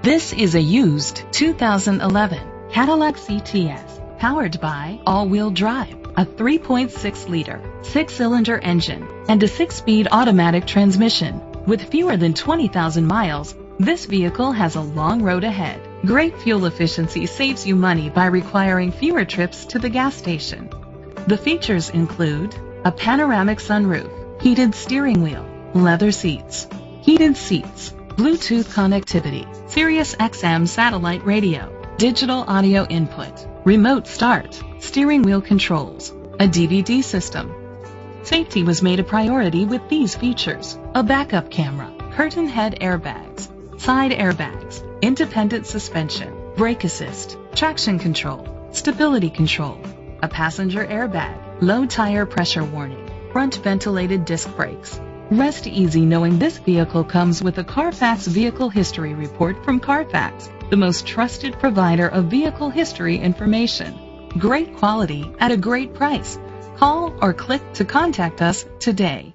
This is a used 2011 Cadillac CTS, powered by all-wheel drive, a 3.6-liter, 6-cylinder engine, and a 6-speed automatic transmission. With fewer than 20,000 miles, this vehicle has a long road ahead. Great fuel efficiency saves you money by requiring fewer trips to the gas station. The features include a panoramic sunroof, heated steering wheel, leather seats, heated seats, Bluetooth connectivity, Sirius XM satellite radio, digital audio input, remote start, steering wheel controls, a DVD system. Safety was made a priority with these features: a backup camera, curtain head airbags, side airbags, independent suspension, brake assist, traction control, stability control, a passenger airbag, low tire pressure warning, front ventilated disc brakes. Rest easy knowing this vehicle comes with a Carfax Vehicle History Report from Carfax, the most trusted provider of vehicle history information. Great quality at a great price. Call or click to contact us today.